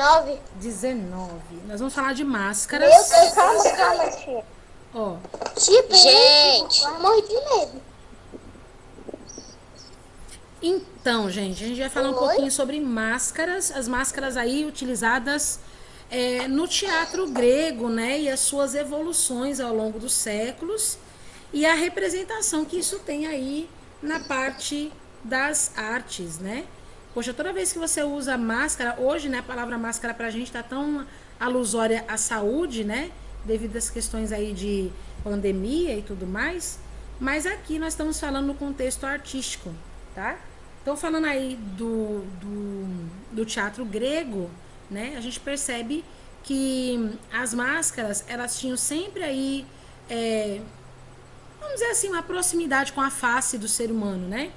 19. 19. Nós vamos falar de Meu máscaras. Deus, calma, tia. Ó, Tia, gente, eu morri de medo. então, gente, a gente vai falar um Oi? pouquinho sobre máscaras, as máscaras aí utilizadas no teatro grego, né, e as suas evoluções ao longo dos séculos e a representação que isso tem aí na parte das artes, né? Poxa, toda vez que você usa máscara, hoje, né, a palavra máscara pra gente tá tão alusória à saúde, né, devido às questões aí de pandemia e tudo mais, mas aqui nós estamos falando no contexto artístico, tá? Então, falando aí do teatro grego, né, a gente percebe que as máscaras, elas tinham sempre aí, vamos dizer assim, uma proximidade com a face do ser humano, né?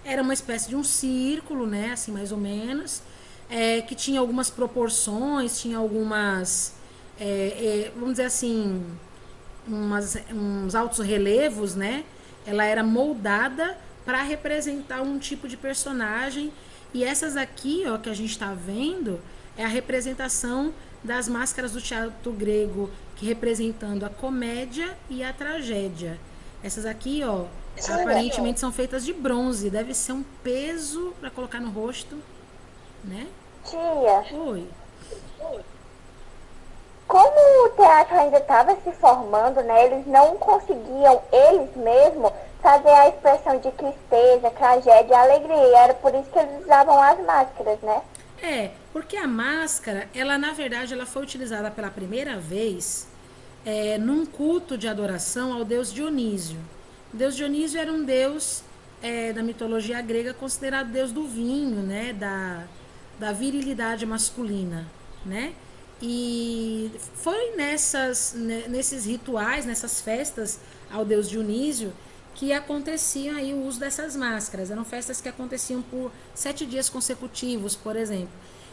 Era uma espécie de um círculo, né, assim, mais ou menos, que tinha algumas proporções, tinha algumas, vamos dizer assim, uns altos relevos, né? Ela era moldada para representar um tipo de personagem. E essas aqui, ó, que a gente está vendo, é a representação das máscaras do teatro grego, que representando a comédia e a tragédia. Essas aqui, ó, aparentemente são feitas de bronze. Deve ser um peso para colocar no rosto, né? Tia, Oi. como o teatro ainda estava se formando, né, eles não conseguiam, eles mesmos, fazer a expressão de tristeza, tragédia e alegria. E era por isso que eles usavam as máscaras, né? Porque a máscara, ela na verdade, ela foi utilizada pela primeira vez num culto de adoração ao deus Dionísio. O deus Dionísio era um deus da mitologia grega considerado deus do vinho, né, da virilidade masculina, né? E foi nesses rituais, nessas festas ao deus Dionísio, que aconteciam aí o uso dessas máscaras. Eram festas que aconteciam por 7 dias consecutivos, por exemplo.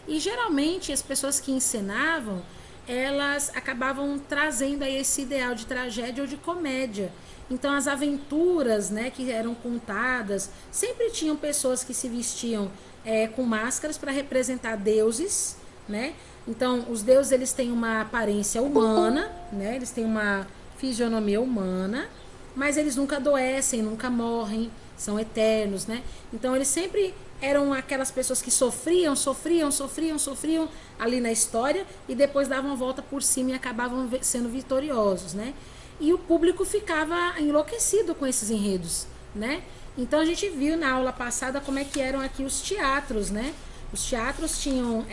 E geralmente as pessoas que encenavam, elas acabavam trazendo aí esse ideal de tragédia ou de comédia. Então as aventuras, né, que eram contadas, sempre tinham pessoas que se vestiam com máscaras para representar deuses, né? Então os deuses, eles têm uma aparência humana, né? Eles têm uma fisionomia humana, mas eles nunca adoecem, nunca morrem, são eternos, né? Então eles sempre eram aquelas pessoas que sofriam ali na história e depois davam a volta por cima e acabavam sendo vitoriosos, né? E o público ficava enlouquecido com esses enredos, né? Então a gente viu na aula passada como é que eram aqui os teatros, né? Os teatros tinham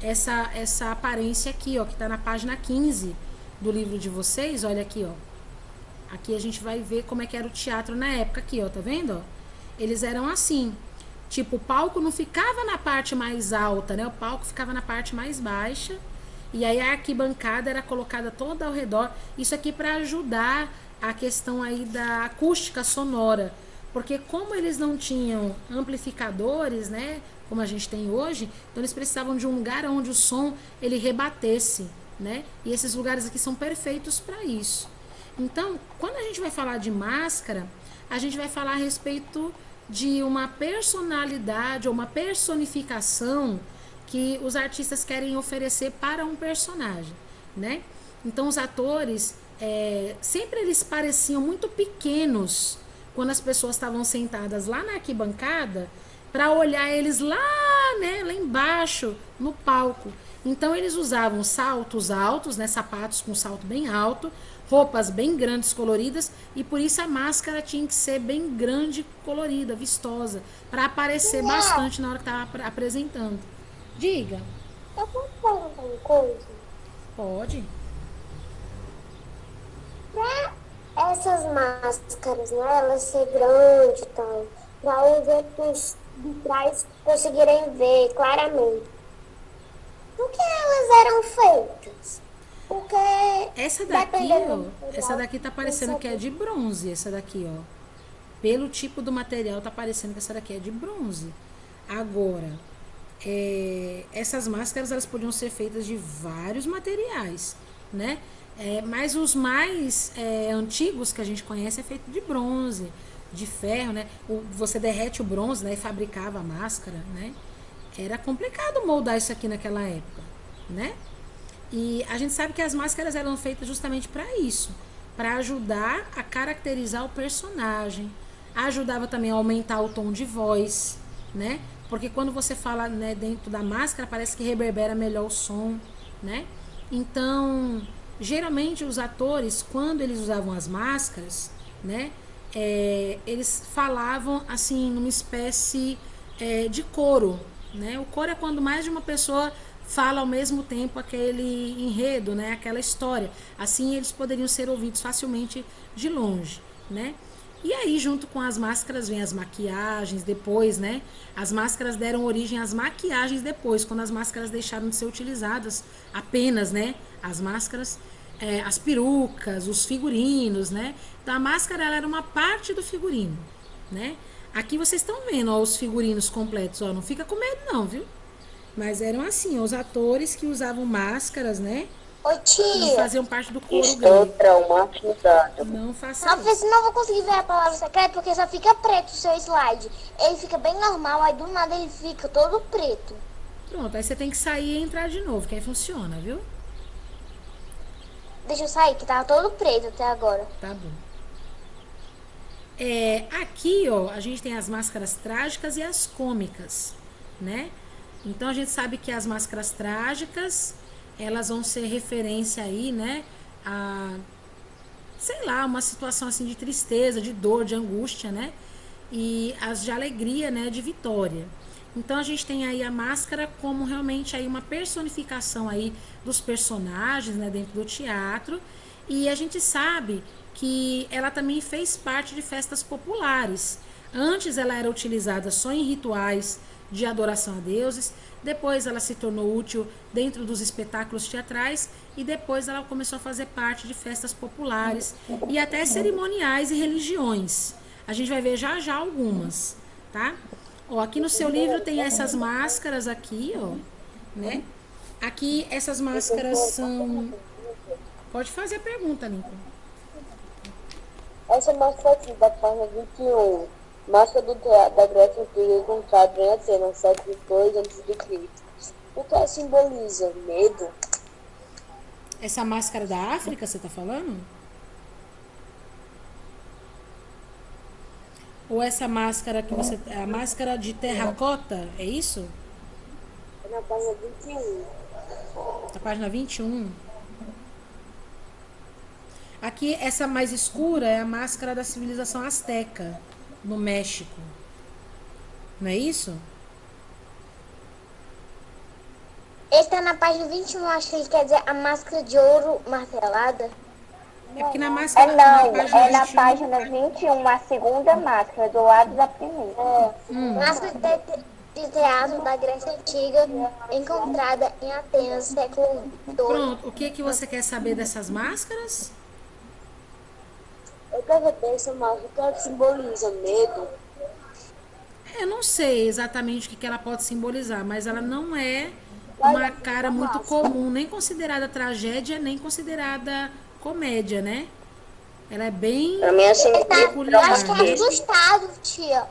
essa aparência aqui, ó, que está na página 15 do livro de vocês, olha aqui, ó. Aqui a gente vai ver como é que era o teatro na época aqui, ó, tá vendo? Ó? Eles eram assim, tipo, o palco não ficava na parte mais alta, né? O palco ficava na parte mais baixa. E aí a arquibancada era colocada toda ao redor. Isso aqui para ajudar a questão aí da acústica sonora. Porque como eles não tinham amplificadores, né? Como a gente tem hoje, então eles precisavam de um lugar onde o som ele rebatesse, né? E esses lugares aqui são perfeitos para isso. Então, quando a gente vai falar de máscara, a gente vai falar a respeito de uma personalidade ou uma personificação que os artistas querem oferecer para um personagem, né? Então, os atores, sempre eles pareciam muito pequenos quando as pessoas estavam sentadas lá na arquibancada para olhar eles lá, né, lá embaixo, no palco. Então, eles usavam saltos altos, né, sapatos com salto bem alto, roupas bem grandes, coloridas, e por isso a máscara tinha que ser bem grande, colorida, vistosa, para aparecer bastante na hora que estava apresentando. Diga. Eu posso perguntar uma coisa? Pode. Pra essas máscaras, né, elas ser grandes e tal, para os outros de trás conseguirem ver claramente. Por que elas eram feitas? Porque Essa daqui, dependendo do ó, essa material, daqui tá não parecendo que é sabia. de bronze, essa daqui, ó. Pelo tipo do material, tá parecendo que essa daqui é de bronze. Agora, essas máscaras, elas podiam ser feitas de vários materiais, né? Mas os mais antigos que a gente conhece é feito de bronze, de ferro, né? Você derrete o bronze, né? E fabricava a máscara, né? Era complicado moldar isso aqui naquela época, né? E a gente sabe que as máscaras eram feitas justamente para isso, para ajudar a caracterizar o personagem. Ajudava também a aumentar o tom de voz, né? Porque quando você fala, né, dentro da máscara, parece que reverbera melhor o som, né? Então, geralmente os atores, quando eles usavam as máscaras, né, eles falavam assim numa espécie de coro, né? O coro é quando mais de uma pessoa fala ao mesmo tempo aquele enredo, né? Aquela história. Assim eles poderiam ser ouvidos facilmente de longe, né? E aí, junto com as máscaras, vem as maquiagens depois, né? As máscaras deram origem às maquiagens depois, quando as máscaras deixaram de ser utilizadas apenas, né? As máscaras, as perucas, os figurinos, né? Então, a máscara ela era uma parte do figurino, né? Aqui vocês estão vendo, ó, os figurinos completos, ó. Não fica com medo não, viu? Mas eram assim, os atores que usavam máscaras, né? Oi, E tia. faziam parte do coro Estou grego. traumatizado. Não faça Talvez isso. não vou conseguir ver a palavra secreta porque só fica preto o seu slide. Ele fica bem normal, aí do nada ele fica todo preto. Pronto, aí você tem que sair e entrar de novo, que aí funciona, viu? Deixa eu sair, que tava todo preto até agora. Tá bom. Aqui, ó, a gente tem as máscaras trágicas e as cômicas, né? Então a gente sabe que as máscaras trágicas, elas vão ser referência aí, né? A, sei lá, uma situação assim de tristeza, de dor, de angústia, né? E as de alegria, né? De vitória. Então a gente tem aí a máscara como realmente aí uma personificação aí dos personagens, né? Dentro do teatro. E a gente sabe que ela também fez parte de festas populares. Antes ela era utilizada só em rituais de adoração a deuses, depois ela se tornou útil dentro dos espetáculos teatrais e depois ela começou a fazer parte de festas populares e até cerimoniais e religiões. A gente vai ver já já algumas, tá? Ó, aqui no seu livro tem essas máscaras aqui, ó, né? Aqui essas máscaras são... Pode fazer a pergunta, Lincoln. Essa máscara aqui da página 21, máscara do teatro da Grécia Antiga encontrada em Atenas no século II a.C. O que ela simboliza? Medo? Essa máscara da África, você tá falando? Ou essa máscara que você... A máscara de terracota, é isso? É na página 21. Na página 21. Aqui, essa mais escura é a máscara da civilização asteca, no México. Não é isso? Ele tá na página 21, acho que ele quer dizer a máscara de ouro martelada. É porque na máscara... É na não, página é na 21, página 21, a segunda máscara, do lado da primeira. Máscara de teatro da Grécia Antiga, encontrada em Atenas, século II. Pronto, o que você quer saber dessas máscaras? Eu quero ver essa máscara, o que ela simboliza? Medo? Eu não sei exatamente o que ela pode simbolizar, mas ela não é uma cara muito comum, nem considerada tragédia, nem considerada comédia, né? Ela é bem Pra mim, assim, Ele tá, eu peculiar, acho que é né? assustado, tia.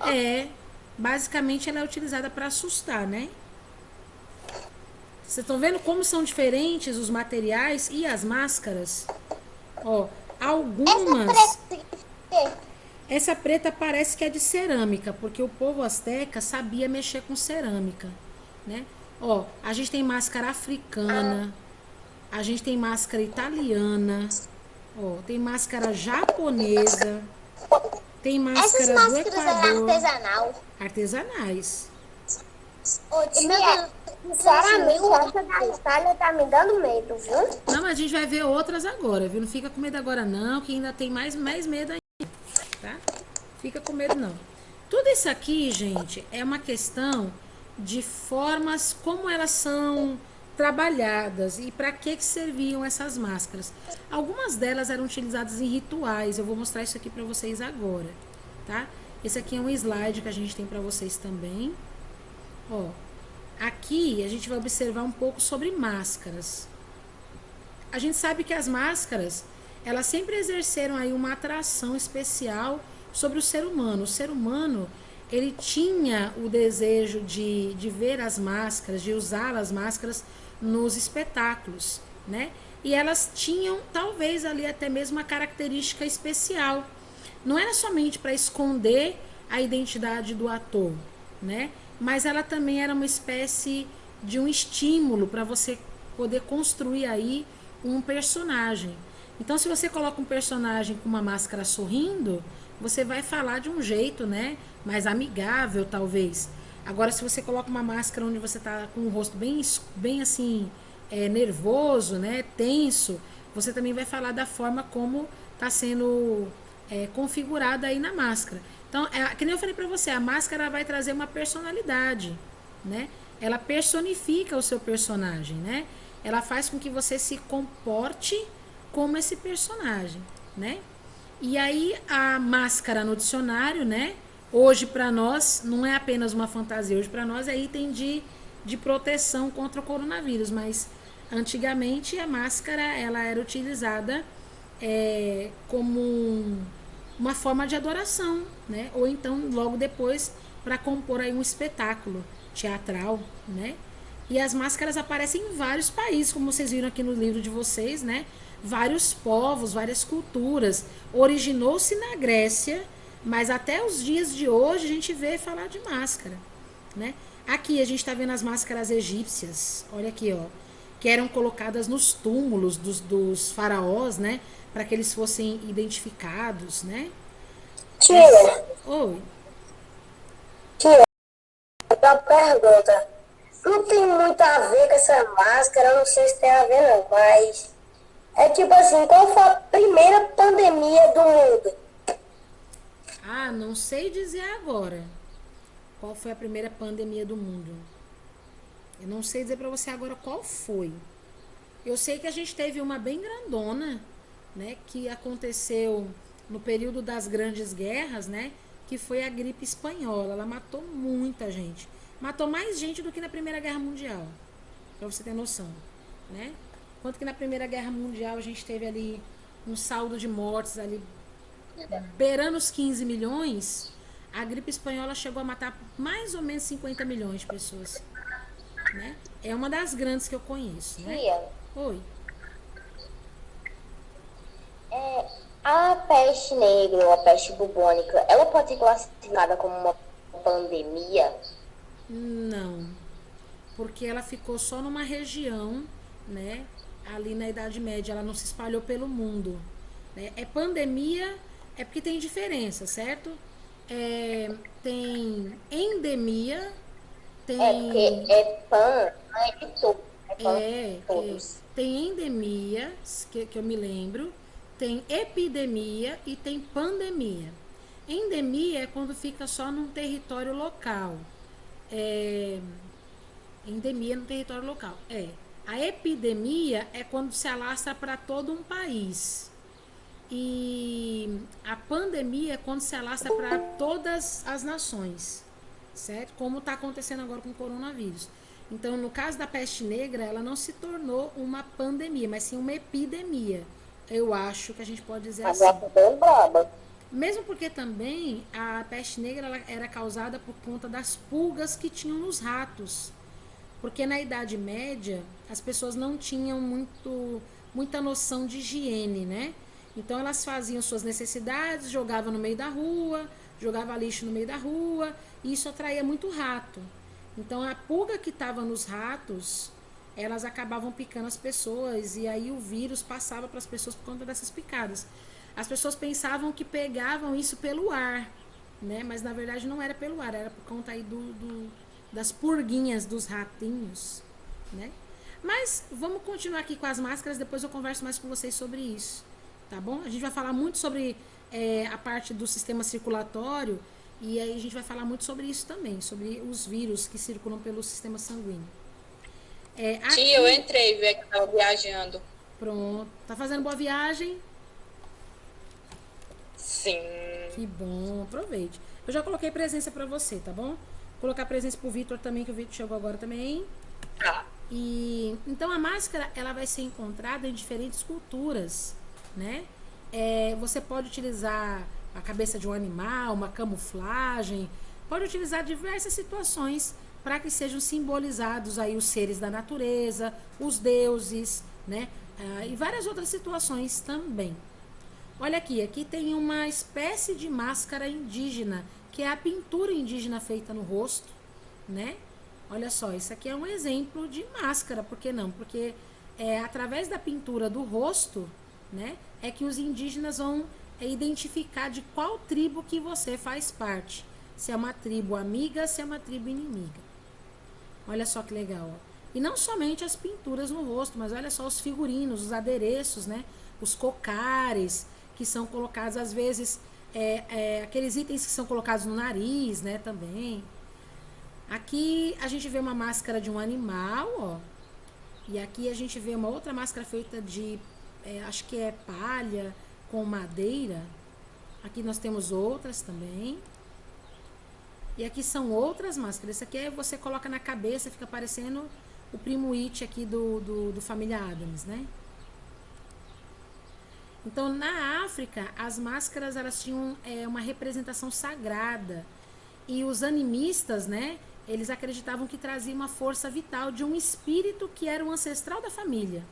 Basicamente ela é utilizada para assustar, né? Vocês estão vendo como são diferentes os materiais e as máscaras? Ó, algumas... Essa preta parece que é de cerâmica, porque o povo asteca sabia mexer com cerâmica, né? Ó, a gente tem máscara africana, a gente tem máscara italiana, ó, tem máscara japonesa, tem Essas máscara do máscaras é Equador, artesanal. artesanais. Ô, tia, sinceramente, essa da Itália tá me dando medo, viu? Não, mas a gente vai ver outras agora, viu? Não fica com medo agora não, que ainda tem mais medo ainda, tá? Fica com medo não. Tudo isso aqui, gente, é uma questão de formas como elas são trabalhadas e para que serviam essas máscaras. Algumas delas eram utilizadas em rituais. Eu vou mostrar isso aqui para vocês agora, tá? Esse aqui é um slide que a gente tem para vocês também. Ó, aqui a gente vai observar um pouco sobre máscaras. A gente sabe que as máscaras, elas sempre exerceram aí uma atração especial sobre o ser humano. O ser humano, ele tinha o desejo de ver as máscaras, de usar as máscaras nos espetáculos, né? E elas tinham, talvez, ali até mesmo uma característica especial. Não era somente para esconder a identidade do ator, né? Mas ela também era uma espécie de um estímulo para você poder construir aí um personagem. Então, se você coloca um personagem com uma máscara sorrindo, você vai falar de um jeito, né, mais amigável, talvez. Agora, se você coloca uma máscara onde você está com o rosto bem assim, nervoso, né, tenso, você também vai falar da forma como está sendo configurada aí na máscara. Então, que nem eu falei para você, a máscara vai trazer uma personalidade, né? Ela personifica o seu personagem, né? Ela faz com que você se comporte como esse personagem, né? E aí a máscara no dicionário, né? Hoje para nós não é apenas uma fantasia, hoje para nós é item de proteção contra o coronavírus, mas antigamente a máscara ela era utilizada como uma forma de adoração, né? Ou então logo depois para compor aí um espetáculo teatral, né? E as máscaras aparecem em vários países, como vocês viram aqui no livro de vocês, né? Vários povos, várias culturas. Originou-se na Grécia, mas até os dias de hoje a gente vê falar de máscara, né? Aqui a gente está vendo as máscaras egípcias, olha aqui, ó, que eram colocadas nos túmulos dos faraós, né? Para que eles fossem identificados, né? Tia, Oi. tia, uma pergunta. Não tem muito a ver com essa máscara, eu não sei se tem a ver não, mas é tipo assim, qual foi a primeira pandemia do mundo? Ah, não sei dizer agora qual foi a primeira pandemia do mundo. Eu não sei dizer para você agora qual foi. Eu sei que a gente teve uma bem grandona, né, que aconteceu no período das grandes guerras, né, que foi a gripe espanhola. Ela matou muita gente. Matou mais gente do que na Primeira Guerra Mundial, para você ter noção, né? Quanto que na Primeira Guerra Mundial a gente teve ali um saldo de mortes ali beirando os 15 milhões, a gripe espanhola chegou a matar mais ou menos 50 milhões de pessoas, né? É uma das grandes que eu conheço, né? Tia, Oi. a peste negra ou a peste bubônica, ela pode ser classificada como uma pandemia? Não, porque ela ficou só numa região, né? Ali na Idade Média, ela não se espalhou pelo mundo, né? É pandemia, é porque tem diferença, certo? Tem endemia, tem Porque é pan, não é de todos. É pan é, de todos. tem endemias, que eu me lembro, tem epidemia e tem pandemia. Endemia é quando fica só num território local. É, endemia no território local. A epidemia é quando se alastra para todo um país. E a pandemia é quando se alastra para todas as nações, certo? Como está acontecendo agora com o coronavírus. Então, no caso da peste negra, ela não se tornou uma pandemia, mas sim uma epidemia. Eu acho que a gente pode dizer assim. Agora bem braba. Mesmo porque também a peste negra ela era causada por conta das pulgas que tinham nos ratos. Porque na Idade Média as pessoas não tinham muita noção de higiene, né? Então elas faziam suas necessidades, jogavam no meio da rua, jogava lixo no meio da rua, e isso atraía muito rato. Então a pulga que estava nos ratos, elas acabavam picando as pessoas, e aí o vírus passava para as pessoas por conta dessas picadas. As pessoas pensavam que pegavam isso pelo ar, né? Mas na verdade não era pelo ar, era por conta aí das purguinhas, dos ratinhos, né? Mas vamos continuar aqui com as máscaras, depois eu converso mais com vocês sobre isso, tá bom? A gente vai falar muito sobre a parte do sistema circulatório, e aí a gente vai falar muito sobre isso também, sobre os vírus que circulam pelo sistema sanguíneo. Tia, eu entrei, vi que estava viajando. Pronto. Tá fazendo boa viagem? Sim. Que bom, aproveite. Eu já coloquei presença pra você, tá bom? Vou colocar presença pro Vitor também, que o Vitor chegou agora também. Tá. E então a máscara ela vai ser encontrada em diferentes culturas, né? Você pode utilizar a cabeça de um animal, uma camuflagem, pode utilizar diversas situações para que sejam simbolizados aí os seres da natureza, os deuses, né? E várias outras situações também. Olha aqui, aqui tem uma espécie de máscara indígena, que é a pintura indígena feita no rosto, né? Olha só, isso aqui é um exemplo de máscara, por que não? Porque através da pintura do rosto, né, é que os indígenas vão identificar de qual tribo que você faz parte. Se é uma tribo amiga, se é uma tribo inimiga. Olha só que legal, ó. E não somente as pinturas no rosto, mas olha só os figurinos, os adereços, né? Os cocares que são colocados, às vezes, aqueles itens que são colocados no nariz, né? Também. Aqui a gente vê uma máscara de um animal, ó. E aqui a gente vê uma outra máscara feita de, acho que é palha com madeira. Aqui nós temos outras também. E aqui são outras máscaras. Esse aqui você coloca na cabeça, fica parecendo o primo It aqui do Família Addams, né? Então, na África, as máscaras, elas tinham uma representação sagrada. E os animistas, né? Eles acreditavam que trazia uma força vital de um espírito que era o ancestral da família.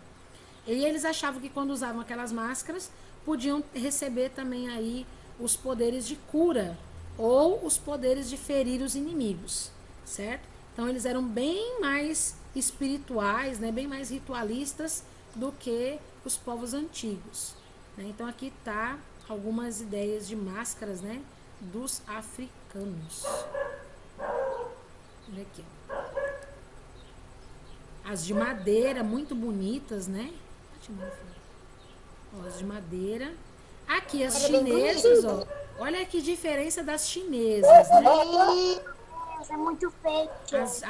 E eles achavam que quando usavam aquelas máscaras, podiam receber também aí os poderes de cura ou os poderes de ferir os inimigos, certo? Então eles eram bem mais espirituais, né, bem mais ritualistas do que os povos antigos, né? Então aqui tá algumas ideias de máscaras, né, dos africanos. Olha aqui, ó. As de madeira, muito bonitas, né? Ó, as de madeira. Aqui as chinesas, ó. Olha que diferença das chinesas, né? É muito feio.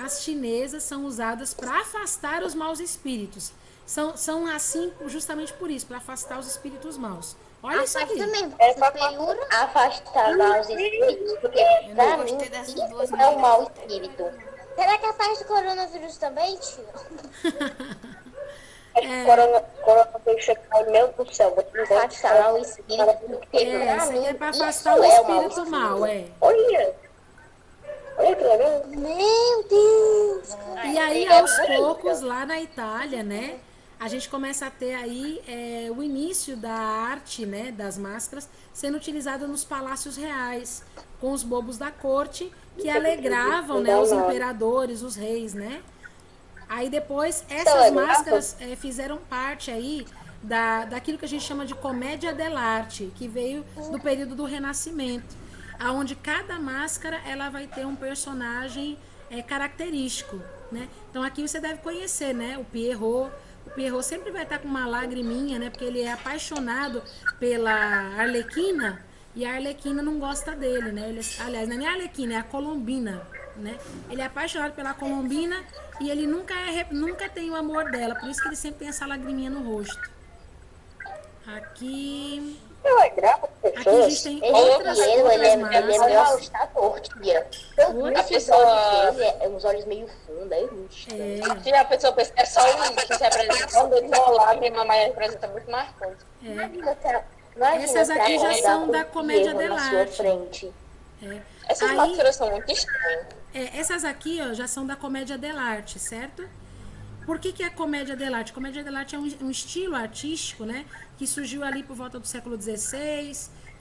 As chinesas são usadas para afastar os maus espíritos. São assim justamente por isso, para afastar os espíritos maus. Olha isso aqui. É pra afastar maus espíritos, porque pra mim isso é um mau espírito. Será que afasta o coronavírus também, tio? Coronavírus chegar, meu Deus do céu, vou te Afastar o espírito, porque pra Isso aqui mim é para isso afastar o é um mau espírito mal, Olha que legal. Meu Deus! E aí, aos poucos, lá na Itália, né, a gente começa a ter aí o início da arte, né, das máscaras sendo utilizada nos palácios reais, com os bobos da corte, que alegravam, né, os imperadores, os reis, né. Aí depois, essas máscaras fizeram parte aí daquilo que a gente chama de comédia dell'arte, que veio do período do Renascimento, aonde cada máscara ela vai ter um personagem característico, né? Então aqui você deve conhecer, né? O Pierrot. O Pierrot sempre vai estar com uma lagriminha, né? Porque ele é apaixonado pela Arlequina e a Arlequina não gosta dele, né? Aliás, não é nem a Arlequina, é a Colombina, né? Ele é apaixonado pela Colombina e ele nunca tem o amor dela, por isso que ele sempre tem essa lagriminha no rosto. Aqui a gente tem outras máscaras. Ele é meio assustador, tia. A pessoa... Os olhos meio fundos, é muito estranho. Se a pessoa pensa que é só um que se representa só um dedo no lágrima, mas representa muito mais coisa. Essas aqui já são da comédia dell'arte. Essas máscaras são muito estranhas. Essas aqui, ó, já são da comédia dell'arte, certo? Por que é a comédia dell'arte? Comédia dell'arte é um estilo artístico, né? Que surgiu ali por volta do século XVI,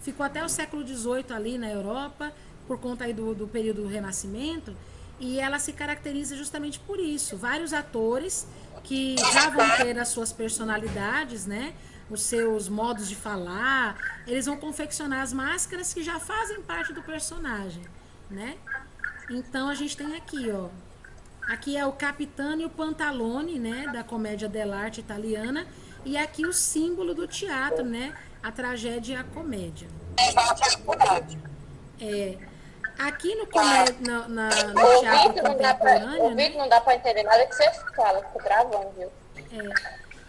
ficou até o século XVIII ali na Europa, por conta aí do período do Renascimento, e ela se caracteriza justamente por isso. Vários atores que já vão ter as suas personalidades, né? Os seus modos de falar, eles vão confeccionar as máscaras que já fazem parte do personagem, né? Então a gente tem aqui, ó. Aqui é o Capitano e o Pantalone, né, da comédia dell'arte italiana, e aqui o símbolo do teatro, né, a tragédia e a comédia. Aqui no teatro contemporâneo, o vídeo não dá pra entender nada que você fala, fica gravando, viu?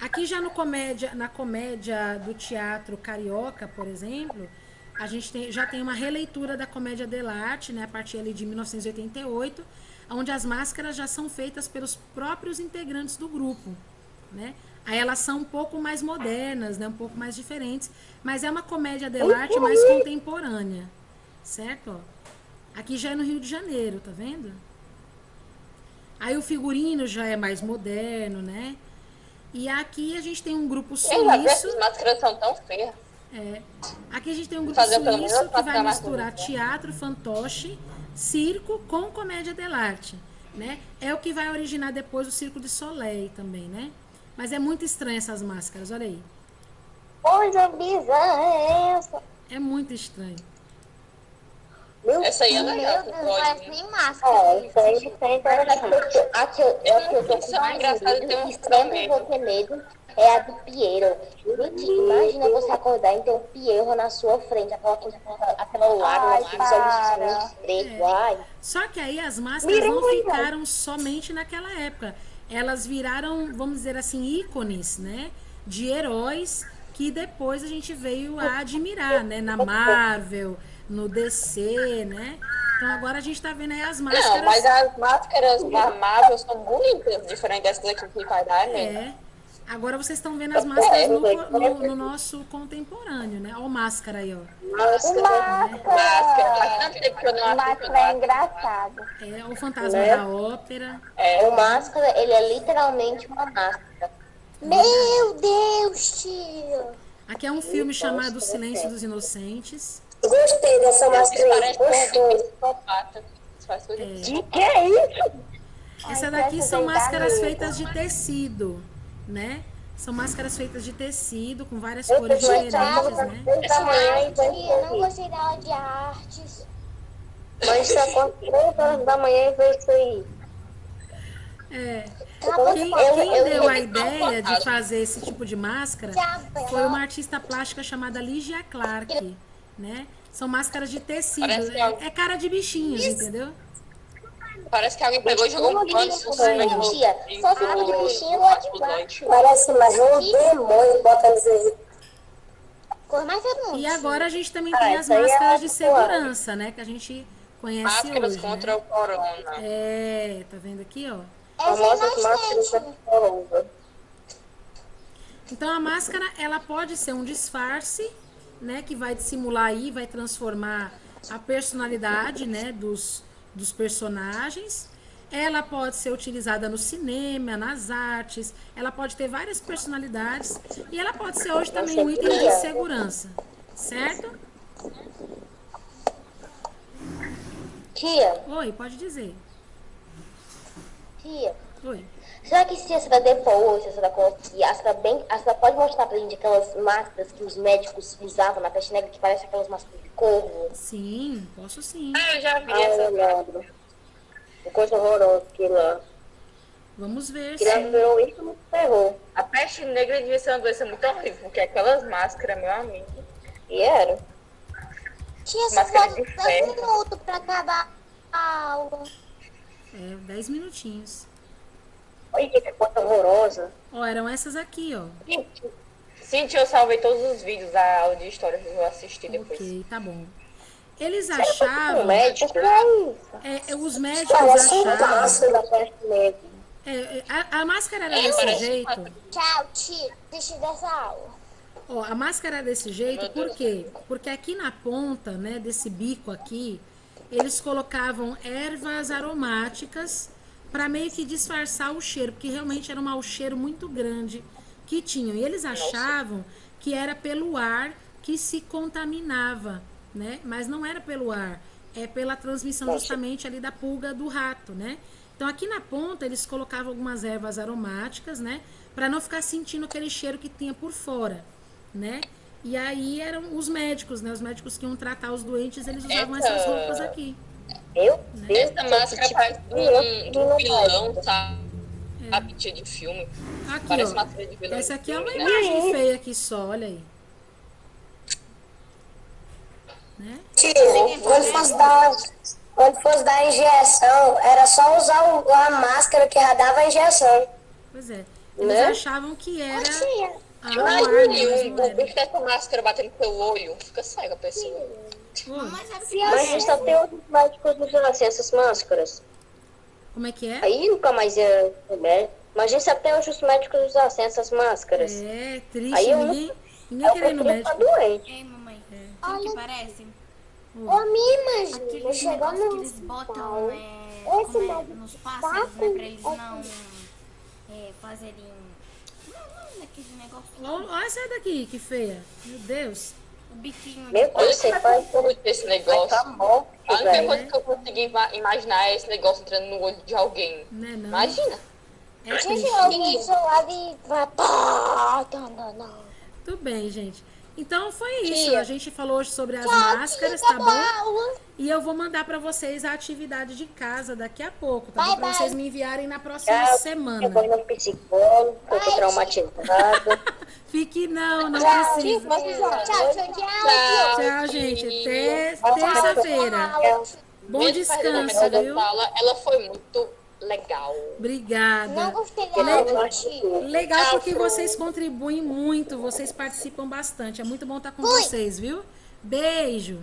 Aqui já na comédia do teatro carioca, por exemplo, a gente já tem uma releitura da comédia dell'arte, né, a partir ali de 1988, onde as máscaras já são feitas pelos próprios integrantes do grupo, né? Aí elas são um pouco mais modernas, né, um pouco mais diferentes, mas é uma comédia dell'arte mais contemporânea, certo? Ó, Aqui já é no Rio de Janeiro, tá vendo? Aí o figurino já é mais moderno, né? E aqui a gente tem um grupo Eu já vi suíço. essas máscaras são tão feias. Aqui a gente tem um grupo Fazer pelo menos suíço que vai uma mais misturar bonita. teatro, fantoche, circo com comédia dell'arte, né? É o que vai originar depois o Circo de Soleil também, né? Mas é muito estranho essas máscaras, olha aí. Coisa bizarra é essa? É muito estranho. Essa aí é legal. Meu com Deus, parece código. nem máscara. Isso aí é interessante. Aqui eu tô com Isso é mais engraçado, medo, tem um e sempre vou ter medo, é a do Piero. Gente, imagina você acordar e ter um Piero na sua frente, aquela coisa, aquela lágrima, aqueles olhos pretos, ai. Só que aí as máscaras não ficaram somente naquela época. Elas viraram, vamos dizer assim, ícones, né? De heróis que depois a gente veio a admirar, né? Na Marvel, no DC, né? Então agora a gente tá vendo aí as máscaras. Não, mas as máscaras da Marvel são bonitas, diferente dessas aqui que vai dar, né? É. Agora vocês estão vendo as máscaras no nosso contemporâneo, né? Olha o máscara aí, ó. Máscara, faz tanto tempo que eu não assisto Máscara é engraçado. É o fantasma da ópera. O máscara, ele é literalmente uma máscara. Meu Deus, tio. Aqui é um filme chamado O Silêncio dos Inocentes. Gostei dessa máscara aí. Parece Gostou. um psicopata. Faz coisa Que é isso? Essa daqui são máscaras feitas de tecido, né? São máscaras feitas de tecido, com várias cores diferentes, né? Eu não gostei da aula de artes. Mas isso aconteceu 3 horas da manhã e veio isso aí. Quem deu a ideia de fazer esse tipo de máscara foi uma artista plástica chamada Lygia Clark, né? São máscaras de tecido, Parece que é cara de bichinhos, entendeu? Parece que alguém pegou e jogou um pano por cima do- Tia, só fica de bichinho lá de baixo. Parece mais um demônio botando esses... Cor mais anúncio. E agora a gente também tem as máscaras de segurança, né? Que a gente conhece Máscaras hoje, contra né? o corona. É, tá vendo aqui, ó? famosas máscaras da corona. Então a máscara, ela pode ser um disfarce, né, que vai dissimular aí, vai transformar a personalidade, né, dos personagens. Ela pode ser utilizada no cinema, nas artes, ela pode ter várias personalidades e ela pode ser hoje também um item de segurança, certo? Tia, Oi, pode dizer. tia, Oi. será que se essa da Default, se essa da Coloquia, essa pode mostrar pra gente aquelas máscaras que os médicos usavam na peste negra, que parecem aquelas máscaras de corvo? Sim, posso sim. Eu já vi Ah, essa. eu lembro. Coisa horrorosa que lá. Vamos ver Que lá sim. virou isso no terror. A peste negra devia ser uma doença muito horrível, porque aquelas máscaras, meu amigo. E era. Tia, só Máscara falta de 10 ferro. minutos pra acabar a aula. É, 10 minutinhos. Olha que coisa horrorosa. Ó, eram essas aqui, ó. Sim, eu salvei todos os vídeos da aula de história que eu vou assistir depois. Ok, tá bom. Eles O achavam, médico os médicos parece um achavam, máscara da peste negra. a máscara era desse parece jeito. Tchau, tia. Deixa dessa aula. Ó, a máscara era desse jeito, Meu por Deus. quê? Porque aqui na ponta, né, desse bico aqui, eles colocavam ervas aromáticas para meio que disfarçar o cheiro, porque realmente era um mau cheiro muito grande que tinham. E eles achavam que era pelo ar que se contaminava, né? Mas não era pelo ar, é pela transmissão justamente ali da pulga do rato, né? Então aqui na ponta eles colocavam algumas ervas aromáticas, né, para não ficar sentindo aquele cheiro que tinha por fora, né? E aí eram os médicos, né? Os médicos que iam tratar os doentes, eles usavam essas roupas aqui. Meu Deus. Essa máscara parece de um vilão, sabe? Tia de filme. Aqui, Parece ó. máscara de vilão. Essa aqui é uma de filme, né? imagem feia aqui só, olha aí. Né? Tio, quando fosse dar injeção, era só usar a máscara que já dava a injeção. Pois é. Eles achavam que era Tia. a Imagine mas um não era. bicho dessa máscara batendo no teu olho. Fica cega a pessoa. Oi, Mas só tem outros médicos usando assim, essas máscaras. como é que é? Aí nunca mais ia comer. Imagina se até hoje os médicos usassem essas máscaras. É triste, Aí eu ninguém Eu queria ir no prefiro ficar médico. doente. Ei, mamãe. Sabe o que parece? Ô, me imagina, Aquele chegou negócio que no eles botam hospital. como é, médico nos pássaros, né? Pra eles tá não fazerem. Como é o nome daquele negócio? Olha essa daqui, que feia. Meu Deus. O biquinho Meu de Deus, Olha você que faz absurdo esse vai negócio. pra morte, A única velho. coisa que eu consegui imaginar é esse negócio entrando no olho de alguém. Né, não? Imagina. É Gente, triste. alguém do seu lado e vai. Não. Tudo bem, gente. Então foi isso. Tia. A gente falou hoje sobre as máscaras, tá bom? E eu vou mandar pra vocês a atividade de casa daqui a pouco, tá bom? Pra vocês me enviarem na próxima Eu vou semana. no psicólogo, que eu tô traumatizada. Fique não Tchau, precisa. tchau. Tchau, gente. Até terça-feira. Bom Mesmo fazendo a descanso, metade viu? da aula, ela foi muito legal. Não Obrigada. gostei dela. Legal Tchau, porque Fru. vocês contribuem muito, vocês participam bastante. É muito bom estar com vocês, viu? Beijo.